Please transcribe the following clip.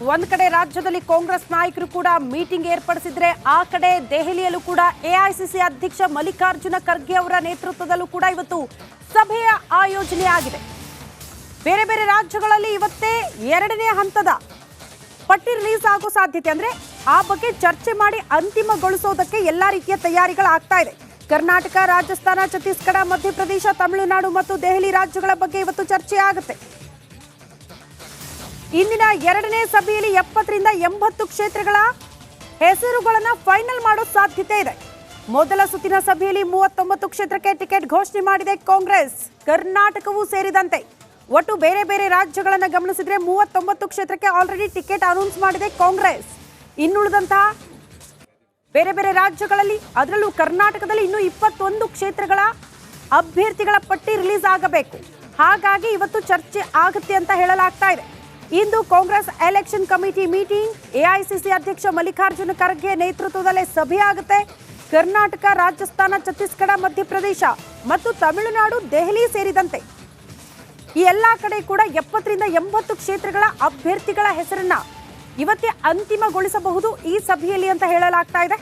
ಒಂದ್ ಕಡೆ ರಾಜ್ಯದಲ್ಲಿ ಕಾಂಗ್ರೆಸ್ ನಾಯಕರು ಕೂಡ ಮೀಟಿಂಗ್ ಏರ್ಪಡಿಸಿದ್ರೆ ಆ ಕಡೆ ದೆಹಲಿಯಲ್ಲೂ ಕೂಡ ಎಐಸಿಸಿ ಅಧ್ಯಕ್ಷ ಮಲ್ಲಿಕಾರ್ಜುನ ಖರ್ಗೆ ಅವರ ನೇತೃತ್ವದಲ್ಲೂ ಕೂಡ ಇವತ್ತು ಸಭೆಯ ಆಯೋಜನೆ ಆಗಿದೆ. ಬೇರೆ ಬೇರೆ ರಾಜ್ಯಗಳಲ್ಲಿ ಇವತ್ತೇ ಎರಡನೇ ಹಂತದ ಪಟ್ಟಿ ರಿಲೀಸ್ ಆಗೋ ಸಾಧ್ಯತೆ, ಅಂದ್ರೆ ಆ ಬಗ್ಗೆ ಚರ್ಚೆ ಮಾಡಿ ಅಂತಿಮಗೊಳಿಸೋದಕ್ಕೆ ಎಲ್ಲಾ ರೀತಿಯ ತಯಾರಿಗಳಾಗ್ತಾ ಇದೆ. ಕರ್ನಾಟಕ, ರಾಜಸ್ಥಾನ, ಛತ್ತೀಸ್ಗಢ, ಮಧ್ಯಪ್ರದೇಶ, ತಮಿಳುನಾಡು ಮತ್ತು ದೆಹಲಿ ರಾಜ್ಯಗಳ ಬಗ್ಗೆ ಇವತ್ತು ಚರ್ಚೆ ಆಗುತ್ತೆ. ಇಂದಿನ ಎರಡನೇ ಸಭೆಯಲ್ಲಿ 70 ರಿಂದ 80 ಕ್ಷೇತ್ರಗಳ ಹೆಸರುಗಳನ್ನು ಫೈನಲ್ ಮಾಡೋ ಸಾಧ್ಯತೆ ಇದೆ. ಮೊದಲ ಸುತ್ತಿನ ಸಭೆಯಲ್ಲಿ 39 ಕ್ಷೇತ್ರಕ್ಕೆ ಟಿಕೆಟ್ ಘೋಷಣೆ ಮಾಡಿದೆ ಕಾಂಗ್ರೆಸ್, ಕರ್ನಾಟಕವೂ ಸೇರಿದಂತೆ. ಒಟ್ಟು ಬೇರೆ ಬೇರೆ ರಾಜ್ಯಗಳನ್ನು ಗಮನಿಸಿದ್ರೆ 39 ಕ್ಷೇತ್ರಕ್ಕೆ ಆಲ್ರೆಡಿ ಟಿಕೆಟ್ ಅನೌನ್ಸ್ ಮಾಡಿದೆ ಕಾಂಗ್ರೆಸ್. ಇನ್ನುಳಿದಂತಹ ಬೇರೆ ಬೇರೆ ರಾಜ್ಯಗಳಲ್ಲಿ, ಅದರಲ್ಲೂ ಕರ್ನಾಟಕದಲ್ಲಿ ಇನ್ನೂ 21 ಕ್ಷೇತ್ರಗಳ ಅಭ್ಯರ್ಥಿಗಳ ಪಟ್ಟಿ ರಿಲೀಸ್ ಆಗಬೇಕು. ಹಾಗಾಗಿ ಇವತ್ತು ಚರ್ಚೆ ಆಗುತ್ತೆ ಅಂತ ಹೇಳಲಾಗ್ತಾ ಇದೆ. ಇಂದು Congress election committee meeting, AICC ಅಧ್ಯಕ್ಷ ಮಲ್ಲಿಕಾರ್ಜುನ ಖರ್ಗೆ ನೇತೃತ್ವದಲ್ಲೇ ಸಭೆ ಆಗುತ್ತೆ. ಕರ್ನಾಟಕ, ರಾಜಸ್ಥಾನ, ಛತ್ತೀಸ್ಗಢ, ಮಧ್ಯಪ್ರದೇಶ ಮತ್ತು ತಮಿಳುನಾಡು, ದೆಹಲಿ ಸೇರಿದಂತೆ ಈ ಎಲ್ಲಾ ಕಡೆ ಕೂಡ 70 ರಿಂದ 80 ಕ್ಷೇತ್ರಗಳ ಅಭ್ಯರ್ಥಿಗಳ ಹೆಸರನ್ನ ಇವತ್ತೇ ಅಂತಿಮಗೊಳಿಸಬಹುದು ಈ ಸಭೆಯಲ್ಲಿ ಅಂತ ಹೇಳಲಾಗ್ತಾ ಇದೆ.